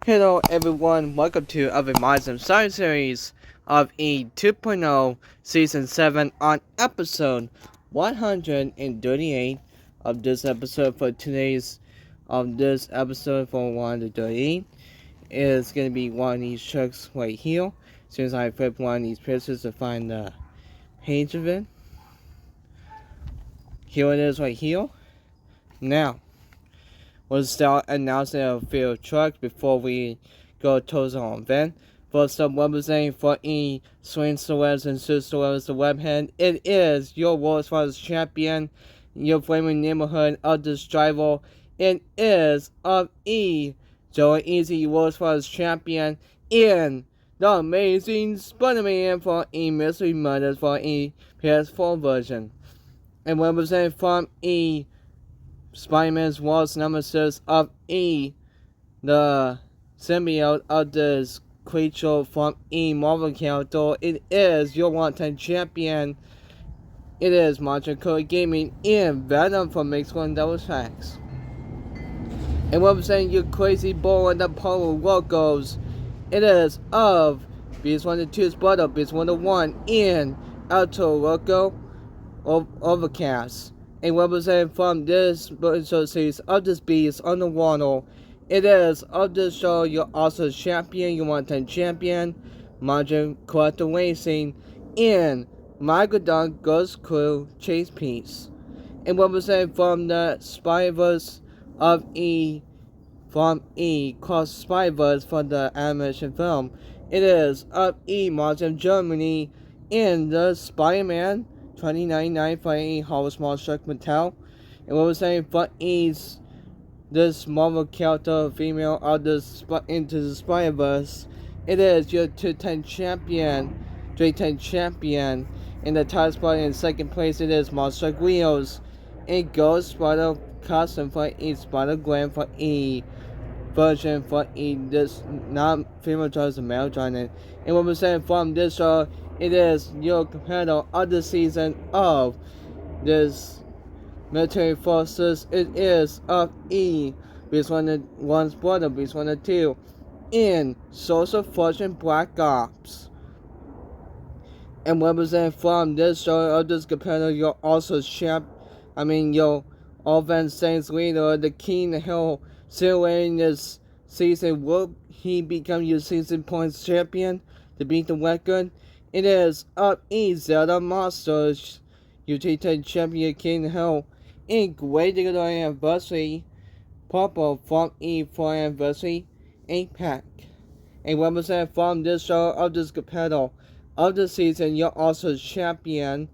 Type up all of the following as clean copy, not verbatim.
Hello everyone, welcome to Other Minds and Science series of E 2.0 Season 7 on episode 138 of this episode for today's this episode for 138 is going to be one of these trucks right here. Since I flip one of these pictures to find the page of it. Here it is right here. Now, we'll start announcing a few trucks before we go towards our event. First up, representing for E Swing Celebs and Sue Celebs, the Webhead. It is your World's Finals champion, your flaming neighborhood of this driver. It is of E Joe Easy, World's Finals champion, in the Amazing Spider-Man for E Mystery Murders for E PS4 version. And representing from E Spider-Man's worst nemesis of E, the symbiote of this creature from E Marvel character. It is your one-time champion. It is Monster Code Gaming in Venom from Mixed One Double Tracks. And representing your crazy ball and the Apollo logos, it is of Beast 102's brother, Beast 101 in Alto Loco Overcast. And representing from this series of this beast on the water, it is of this show your also champion, your one-time champion, Margin Collector Racing, in Megalodon Ghost Crew Chase Piece. And representing from the Spider-Verse of E, from E called Spider-Verse from the animation film, it is of E Martin Germany in the Spider-Man 2099 for E Howard Marshall Mattel. And what we're saying for E's this Marvel character female of this into the Spider-Verse, it is your 2-10 champion, 3-10 champion. In the top spot in second place, it is Monster Wheels. And Ghost Spider custom for E Spider-Gwen for E version for E this not female drives a male giant. And what we're saying from this show, it is your competitor of the season of this military forces. It is of E Beast 101's brother, Beast 102 in Social Fortune Black Ops. And representing from this show of this competitor, you're also your offense Saints leader, the King Hill. Still in this season, will he become your season points champion to beat the record? It is of E Zelda Monsters, UT10 champion King Hill, in Great Digital Anniversary, Purple from E for Anniversary, 8-pack. And represent from this show of this competitor of the season, you're also champion,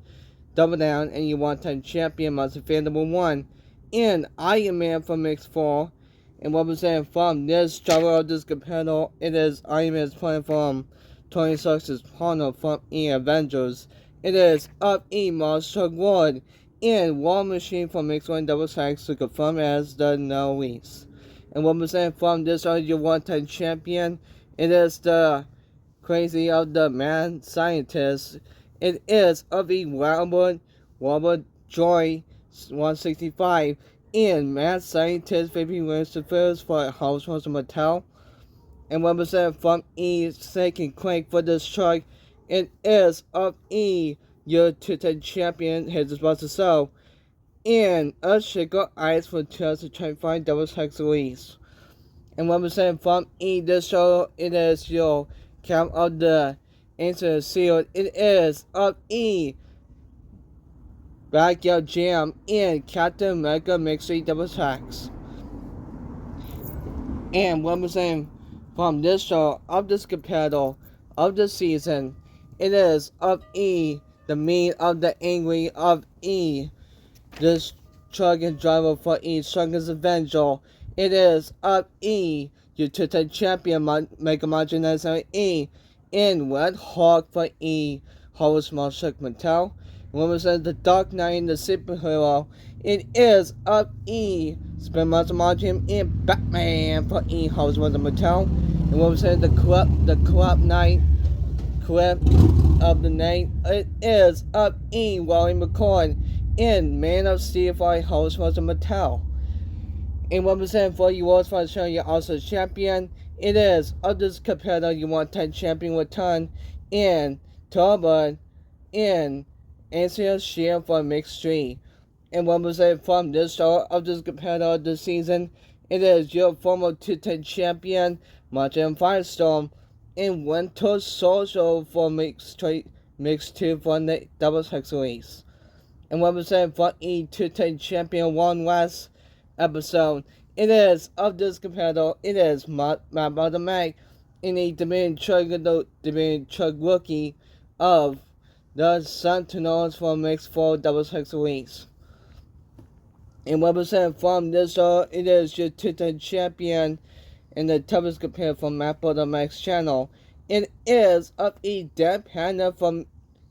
Double Down, and you one-time champion, Monster Fan number 1, in Iron Man from X4. And representing from this driver of this competitor, it is Iron Man's plan from Tony Stark's partner from E Avengers. It is of E Monster Lord in War Machine from X1 Double Tracks to confirm as the Noise. And representing from this your one-time champion, it is the crazy of the man scientist. It is of E Robert Joy 165 in Mad Scientist Baby Wins the First for House of Mattel. And represent from E second crank for this truck, it is of E your 2-10 champion, his response so in a Sugar Ice for 2025 Double Tracks release. And represent from E this show, it is your Camp of the Ancient Sealed. It is of E Backyard Jam in Captain America Mixed Double Tracks. And representing from this show of this competitor of the season, it is of E the mean of the angry of E this truck and driver for E Trucker's Avenger. It is of E your 2-10 champion Mega Marginal E in Red Hawk for E Howard Marshall Mattel. Represent the Dark Knight, the superhero. It is of E Spin-Master Margin in Batman for E Howard Mattel. And represent the Club Knight clip of the night. It is of E Wally McCoy in Man of Steel for Howard Mattel. And represent for you also for showing you also champion. It is of this competitor you want 10 champion return in Turbo in NCS Shield for Mixed 3. And what was it from this start of this competitor this season? It is your former 210 champion, Martin Firestorm, in Winter Social for Mixed 2 for the Doubles Hex Race. And what was it for E210 champion one last episode? It is of this competitor. It is my brother Mac in a Dominion Chug rookie of the Sentinels for Mixed 4 Doubles Hex Race. And what was it from this it is your 210 champion in the toughest compare from Matt Brother Mac's channel. It is of a Dead Panda from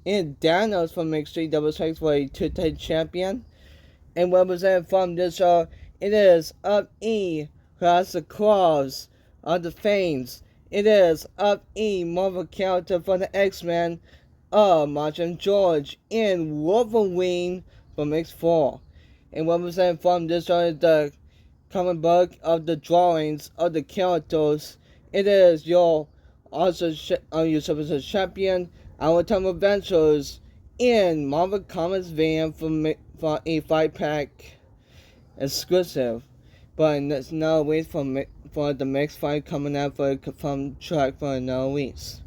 in Danos from Mixed 3 Doubles Hex for a 210 champion. And what was it from this it is of E Classic Claws of the Fanes. It is of E Marvel character from the X-Men Martin George in Wolverine from X4. And what was it from this is the comic book of the drawings of the characters. It is your your Super champion, Our Time Adventures in Marvel Comics van for a 5-pack exclusive. But there's no wait for the next fight coming out from track for another weeks.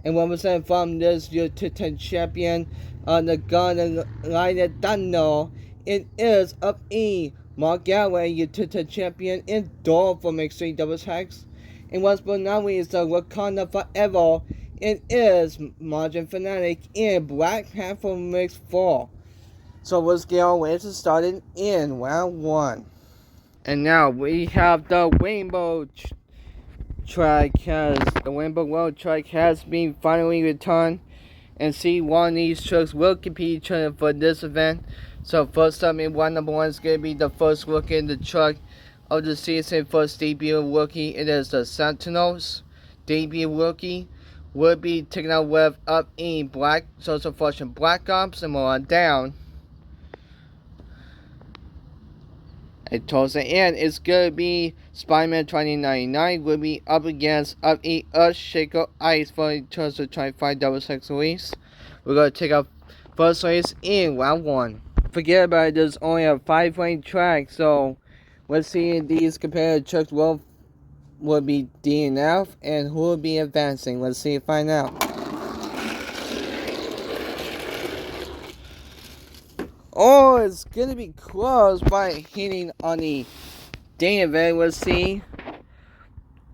And what was that from this your 210 champion on the Garden Light Thunder? It is up E. Mark Galway, your 210 champion in Door for Mixed 3 Doubles Hex. And what's but now is the Wakanda Forever. It is Margin Fanatic in Black Panther Mixed 4. So let's get our ways started in round 1. And now we have the Rainbow Track the Rainbow Road Track has been finally returned. And see, one of these trucks will compete each other for this event. So first up in round number 1 is going to be the first look in the truck of the season. First debut rookie, it is the Sentinels. Debut rookie will be taken out with up in Black Social Fortune Black Ops and more on down. And towards the end, it's going to be Spider-Man 2099 will be up against up in Earthshaker Ice for the chance of 25 Double Hex race. We're going to take our first race in round 1. Forget about it, there's only a 5-lane track, so let's see if these competitive trucks will be DNF and who will be advancing. Let's see and find out. Oh, it's gonna be close by hitting on the David. Let's see.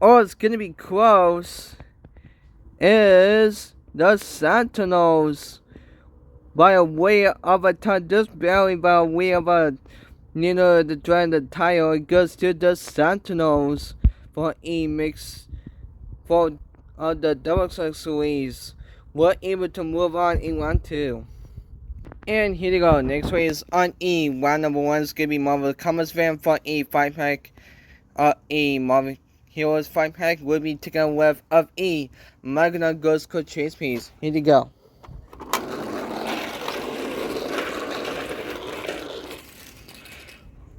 Oh, it's gonna be close. Is the Sentinels by a way of a ton, just barely by a way of a the dragon the tire. It goes to the Sentinels for a mix for the double series. We're able to move on in round 2. And here you go. Next race on E. Round number 1 is going to be Marvel Comics van for a 5-pack. A Marvel Heroes 5-pack will be taken with of E. Magna Ghost Code Chase Piece. Here you go.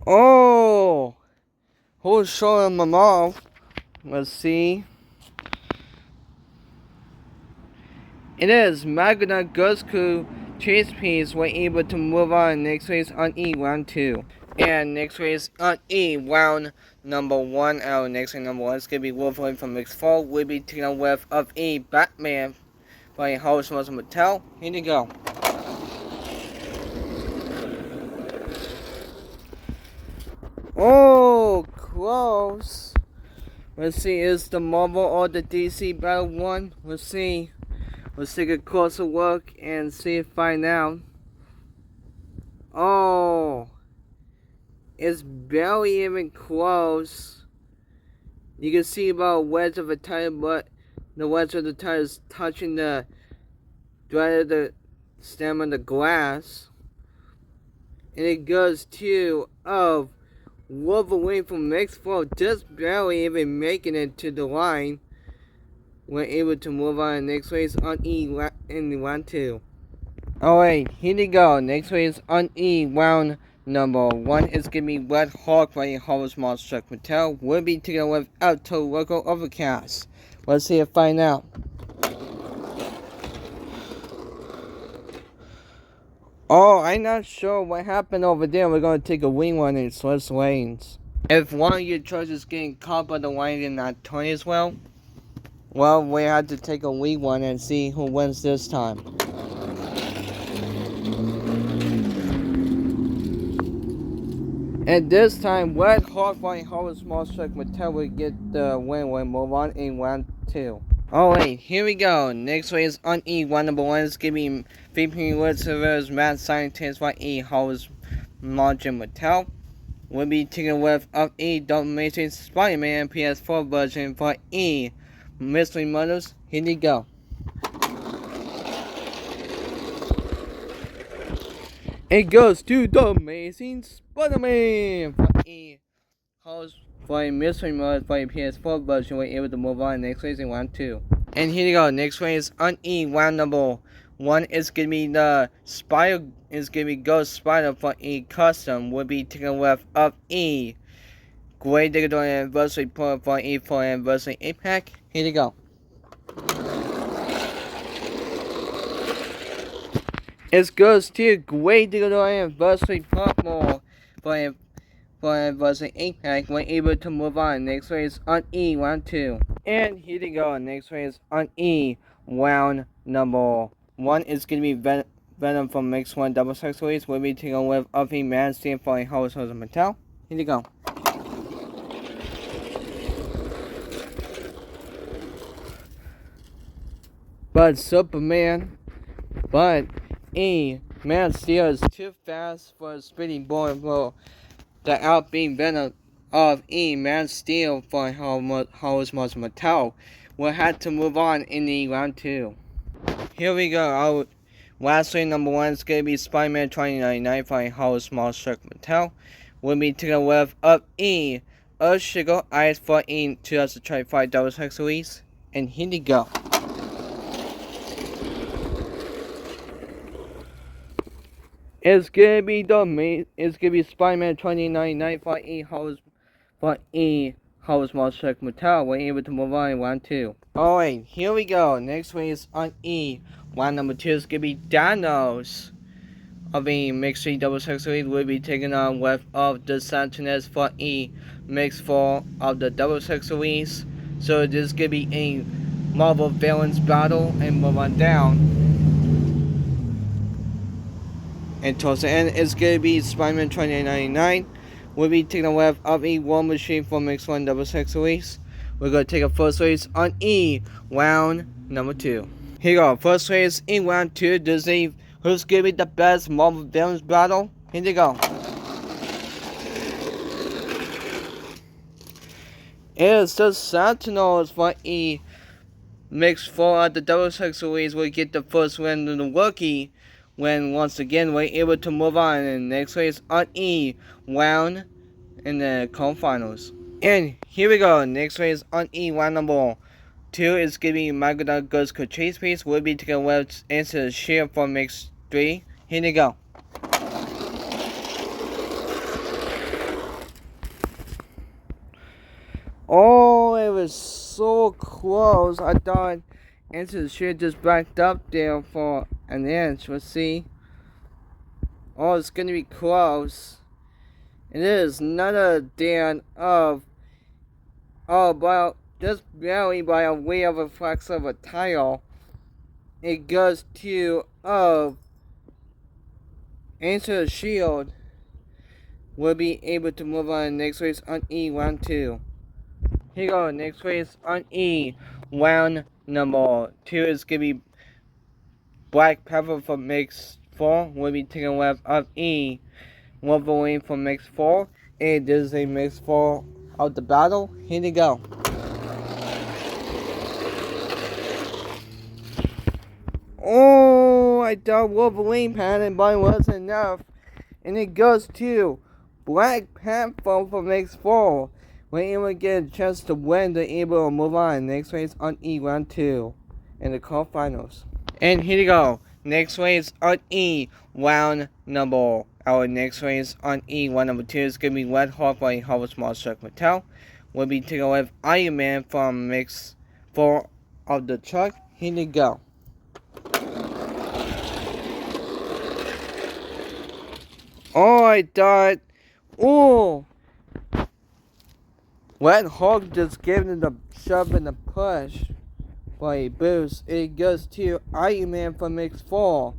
Oh! Who's showing them off? Let's see. It is Magna Ghost Code Chase Piece. We're able to move on. Next race on E, round 2. And next race on E, round number 1. Our next race number 1 is going to be Wolverine from Mix 4. We'll be taking on with of E, Batman by Howard Schwartz Mattel. Here you go. Oh, close. Let's see, is the Marvel or the DC Battle 1? Let's see. Let's take a closer look and see if find out. Oh, it's barely even close. You can see about a wedge of a tire, but the wedge of the tire is touching the stem of the glass. And it goes to of Wolverine from X4, just barely even making it to the line. We're able to move on next race on E in round 2. Alright, here we go. Next race on E, round number 1 is gonna be Red Hawk by Harvest Monster Mattel. We'll be taking with Auto Logo Overcast. Let's see and find out. Oh, I'm not sure what happened over there. We're gonna take a wing one and switch lanes. If one of your trucks is getting caught by the line and not turning as well, we have to take a wing one and see who wins this time. And this time, Red Hawk by Harvest Monster Mattel will get the win when move on in round 2. Alright, here we go. Next race on E. Round number 1 is giving VP World Servers Mad Scientist by E. Harvest Monster Mattel. We'll be taking with of E. Amazing Spider-Man PS4 version for E. Mystery Models. Here we go. It goes to the Amazing Spider-Man for E. Host for Mystery Mode for a PS4 version. We're able to move on next race in round 2. And here you go. Next race on E. Round number 1 is gonna be the Ghost Spider for E custom. We'll be taking with of E. Great Digital Anniversary Point for E for Anniversary 8-pack. Here you go. It goes to Great Digital Anniversary Point more for Anniversary 8-pack. We're able to move on. Next race on E, round 2. And here you go. Next race on E, round number 1 is going to be Venom from Mix 1 Double Sex Series. We'll be taking with of a Man Steel for a Harvest Mattel. Here you go. But Superman, Man Steel is too fast for a spinning ball and roll. The outbeat Venom of Man Steel for Harvest Monster Mattel will have to move on in the round 2. Here we go. Our last race number 1 is going to be Spider-Man 2099 for Harvest Monster Mattel. We'll be taking with of E. Sugar Ice for E 2025 Double Sex Series. And here we go. It's gonna be Spider-Man 2099 for E Harvest Monster Mattel. We're able to move on in round 2. Alright, here we go. Next race on E. Round number 2 is gonna be Thanos of a Mixed 3 Double Sex Series. We'll be taking on with of the Sentinels for E Mixed 4 of the Double Sex Series. So this is gonna be a Marvel Villains battle and move on down. And towards the end, it's going to be Spider-Man 2099. We'll be taking a web of a War Machine for Mix 1 Double Sex Series. We're going to take a first race on E, round number 2. Here you go, first race in round 2. Who's going to be the best Marvel Villains battle? Here you go. It's the Sentinels for E. Mix 4 of the Double Sex Series will get the first win in the rookie. When once again we're able to move on in the next race on E, round in the finals. And here we go, next race on E, round number 2 is going to be Michael Goes Chase Piece. We'll be taking webs into the share for mix 3. Here you go. Oh, it was so close. I thought Into the Share just backed up there for an inch. Let's see. Oh, it's gonna be close. It is another down of just barely by a way of a flex of a tile. It goes to Into the Shield. We'll be able to move on next race on E, round 2. Here you go, next race on E, round number 2 is gonna be Black Panther from Mix 4. We'll be taking a web of E. Wolverine from Mix 4. And this is a Mix 4 of the battle. Here you go. Oh, I thought Wolverine panicked, but it wasn't enough. And it goes to Black Panther from Mix 4. We're able to get a chance to win, they're able to move on next race on E, round 2 in the finals. And here you go. Next race on E, round number. Our next race on E, round number 2 is going to be Red Hawk by Harvest Monster Mattel. We'll be taking with Iron Man from mix 4 of the truck. Here we go. Oh, I thought, ooh, Red Hawk just gave it a shove and a push by a boost. It goes to Iron Man from mix 4.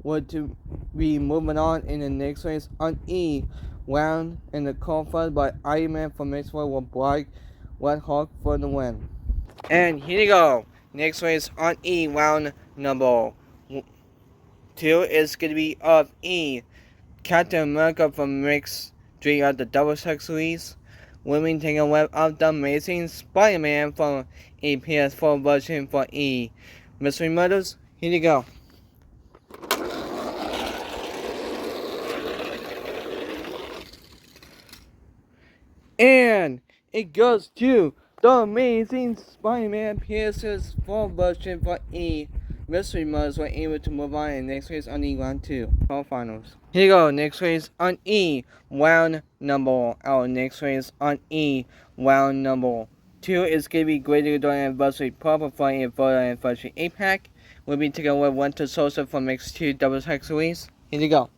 We're to be moving on in the next race on E, round in the qualified by Iron Man from mix 4 with Black Red Hawk for the win. And here we go. Next race on E, round number 2 is going to be of E. Captain America from mix 3 of the Double X Series. Women taking away of the Amazing Spider-Man from a PS4 version for E. Mystery Murders, here you go. And it goes to the Amazing Spider-Man PS4 version for E. Mystery Murders were able to move on in next race on E round 2. Finals. Here you go, next race on E, round number. Our next race on E, round number 2 is going to be Greater Door Anniversary Purple for a Photo Anniversary 8-pack. We'll be taking with Winter Solstice from X2 Double X Series. Here you go.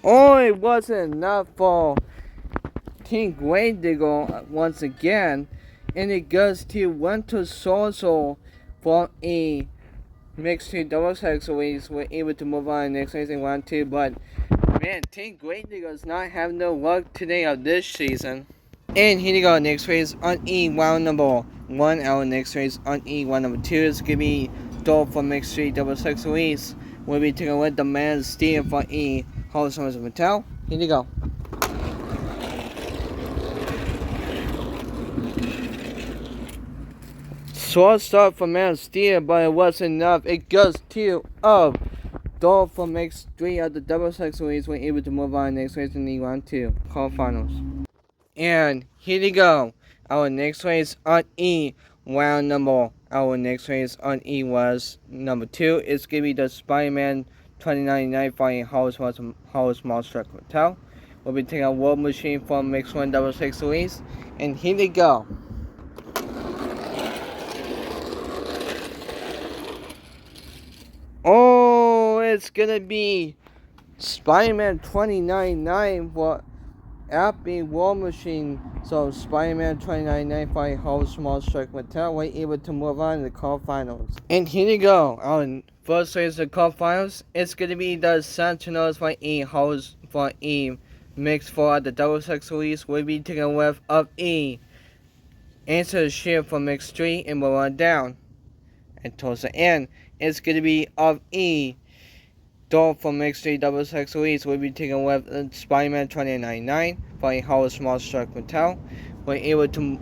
Oh, it wasn't enough for King Gravedigger once again, and it goes to Winter Soldier for a mixed 2 Double X Series. We're able to move on next race in round 2, but man, King Gravedigger is not having no luck today of this season. And here you go, next race on E, round number 1. Our next race on E, round number 2 is going to be Door for mixed 3 Double X Series. We'll be taking with the Man of Steel for E, Harvest Monster Mattel. Here you go. Sword start for Man of Steel, but it wasn't enough. It goes to Door for mix 3 of the Double X Series. We're able to move on next race in the round 2 finals. And here you go. Our next race on E, round number. Our next race on E was number 2. It's going to be the Spider-Man 2099 fighting Harvest Monster Mattel. We'll be taking a World Machine from Mix 1 Double X Series. And here they go. Oh, it's gonna be Spider-Man 2099 for Happy War Machine. So Spider-Man 2099 fighting Harvest Monster Mattel. We're able to move on to the quarterfinals. And here you go. Our first race of the quarterfinals. It's gonna be the Sentinels for E Harvest for E mix 4 at the Double X Series. We'll be taking with of E. Answer the shield for mix 3 and we'll run down. And towards the end, it's going to be of E. Door for mix 3 Double X Series. We'll be taking with Spider-Man 2099 by Harvest Monster Mattel. We're able to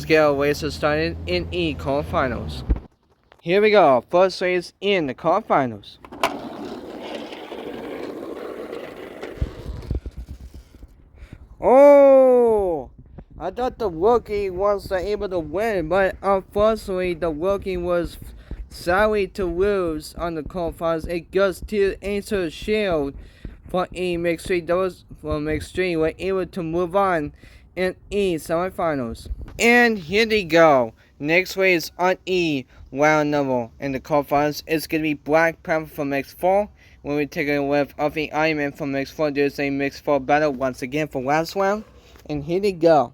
get our races started in E quarterfinals. Here we go. First race in the quarterfinals. Oh! I thought the rookie was able to win, but unfortunately the rookie was sorry to lose on the quarterfinals. It goes to Answer Shield for E mix 3 doubles for mix 3. We're able to move on in E semifinals. And here they go. Next race on E round number in the quarterfinals. It's gonna be Black Panther from mix 4. When we take it with the Iron Man from mix 4. There's a mix 4 battle once again for last round. And here they go.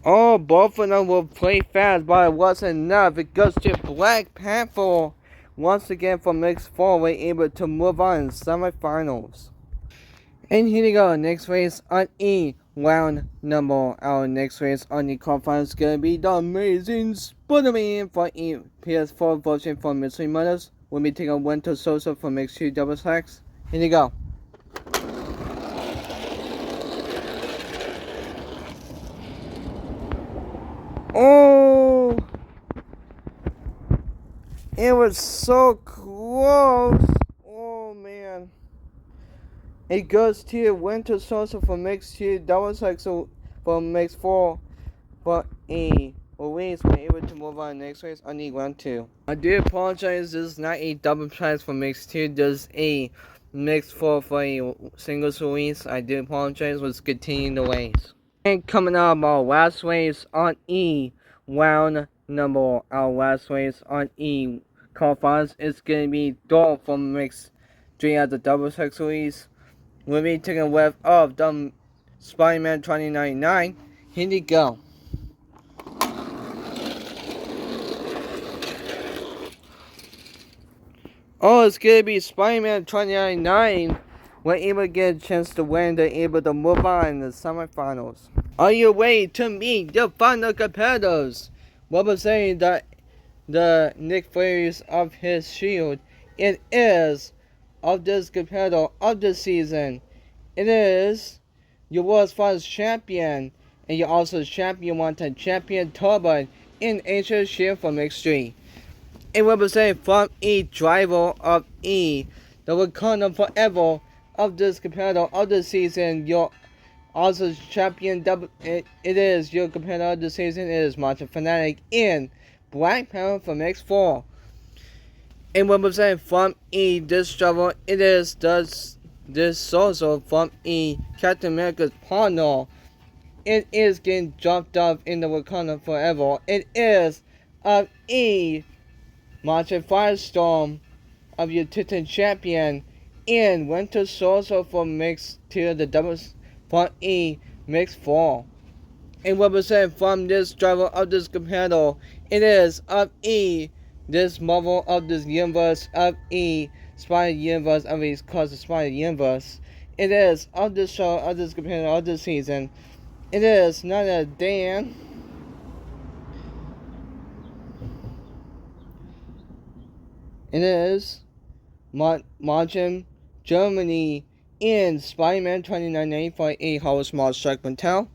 Oh, both of them will play fast, but it wasn't enough. It goes to Black Panther once again for mix 4. We're able to move on in semifinals. And here we go. Next race on E round number. Our next race on the quarterfinals is gonna be the Amazing Spider-Man for E PS4 version for Mystery Murders. We'll be taking Winter Soldier for mix 2 Double X. Here you go. Oh, it was so close. Oh man, It goes to Winter Soldier for Mix 2, Double Cycle for Mix 4, but Louise was able to move on next race on the round 2. I do apologize, this is not a double prize for Mix 2, there's a Mix 4 for a singles release. I do apologize, let's continue the race. And coming up, our last race on E round number, our last race on E qualifiers is going to be Dole from Mix 3 at the double cycle release. We'll be taking a whiff of the Spider-Man 2099. Here we go. Oh, it's gonna be Spider-Man 2099. We're able to get a chance to win. They're able to move on in the semifinals. Are you ready to meet the final competitors? Representing the Nick Furies of his shield. It is of this competitor of the season. It is your world's finest champion, and you're also champion one-time champion Turbo in Asia Shield from X3. It represents from E driver of E, the Wakanda Forever of this competitor of the season. Your also champion it is your competitor of the season. It is Martian Fanatic in Black Panther from X4. It represents from E this driver. It is this also from E Captain America's partner. It is getting jumped up in the Wakanda Forever. It is of E Martian Firestorm of your Titan champion in Winter Soldier for Mix 2 the double from E Mix 4. And represent from this driver of this competitor, it is of E this Marvel of this universe of E Spider Universe of his cause Spider Universe. It is of this show of this competitor of this season. It is none other than it is Martin Germany in Spider-Man 2099 for a Howard Small Strike Mattel.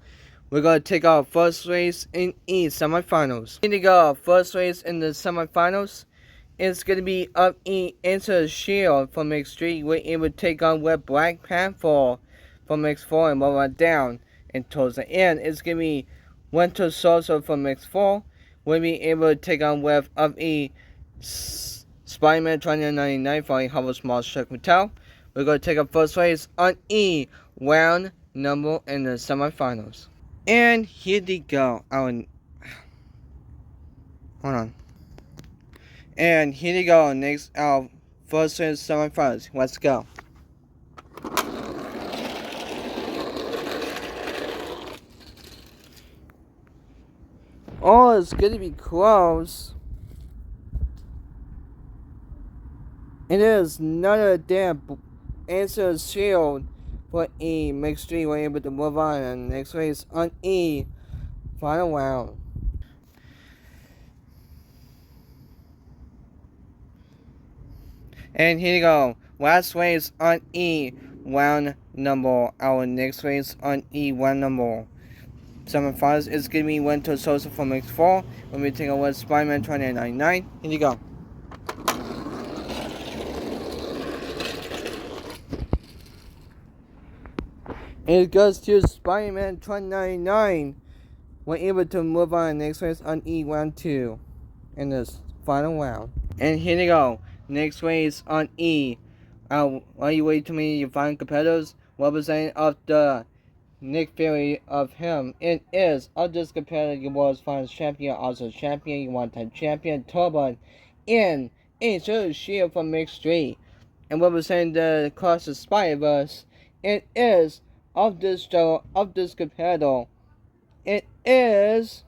We're going to take our first race in E semifinals. Here we go, first race in the semifinals. It's going to be up E into the Shield from X3. We're able to take on with Black Panther from X4 and move on down. And towards the end, it's going to be Winter Soldier from X4. We'll be able to take on with up E Spider-Man 2099 for a Hubble Small Strike Mattel. We're going to take our first race on E round number in the semifinals. And here we go. Hold on. And here we go. Next, our first race semifinals. Let's go. Oh, it's going to be close. It is another damn answer shield for E. Mix 3 we're able to move on and next race on E. Final round. And here you go. Last race on E. Round number. Our next race on E. Round number. Semifinals is going to be Winter Soldier from X4. When we take over Spider-Man 2099. Here you go. It goes to Spider-Man 2099. We're able to move on next race on E round 2 in this final round. And here we go. Next race on E. While you wait to meet your final competitors, representing of the Nick Fury of him, it is of this competitor your world's finest champion, also champion, your one-time champion, Turbo in Asia Shield from Mix 3. And representing the Across the Spider-Verse, it is of this show, of this competitor. It is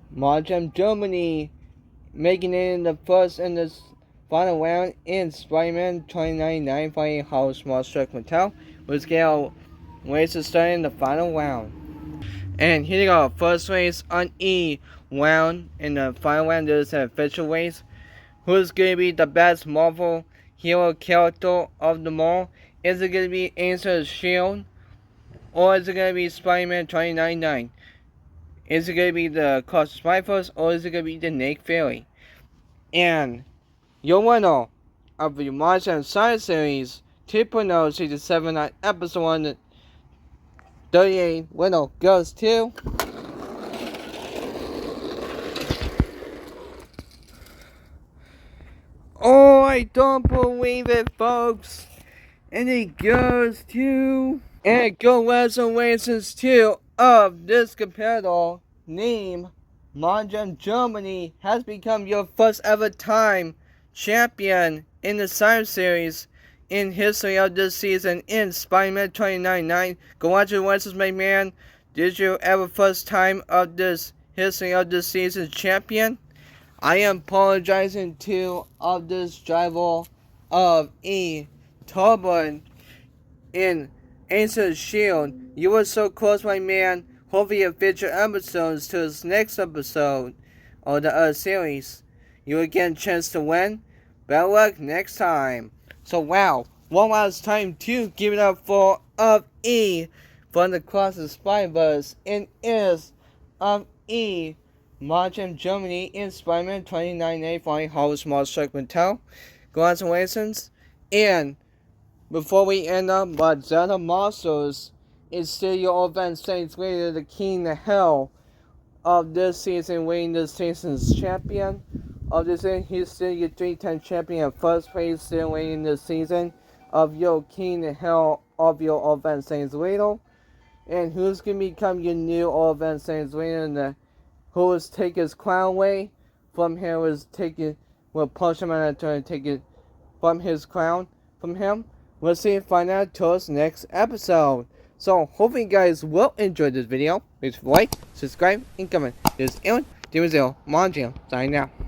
Martin Germany making it in the first and the final round in Spider-Man 2099 fighting Howard Small Strike Mattel. Let's get our races starting in the final round. And here you go, first race on E round. In the final round, there's an official race. Who's going to be the best Marvel hero character of them all? Is it going to be Answer the Shield? Or is it going to be Spider-Man 2099? Is it going to be the Cross Spider-Verse? Or is it going to be the Nick Fury? And your winner of the Monster Science Series 2.0 Season 7 Episode 1 38 winner goes to Oh, I don't believe it, folks. And it goes to congratulations to of this competitor named Monjam Germany has become your first ever time champion in the Science Series in history of this season in Spider-Man 2099. Congratulations, my man. Did you ever first time of this history of this season champion? I am apologizing to of this driver of E. Tobin in Ancient Shield. You were so close, my man. Hopefully in future episodes to this next episode of the series, you will get a chance to win. Better luck next time. So wow, one last time to give it up for of E from the Cross the Spider-Verse and is of E. Monjam Germany in Spider-Man 2098 Hollis Moss Chuck Mattel. Congratulations. And before we end up, but Zelda Monsters is still your old fan Saints Raider, the king of hell of this season, winning this season's champion. Of this season, he's still your 3-time champion at first place, still winning this season of your king of hell of your old fan Saints Raider. And who's going to become your new old fan Saints Raider? Who was take his crown away from him will punch him out and try to take it from his crown from him. We'll see and find out till us next episode. So hopefully you guys will enjoy this video. Please like, subscribe, and comment. This is Aaron, Monjam, signing out.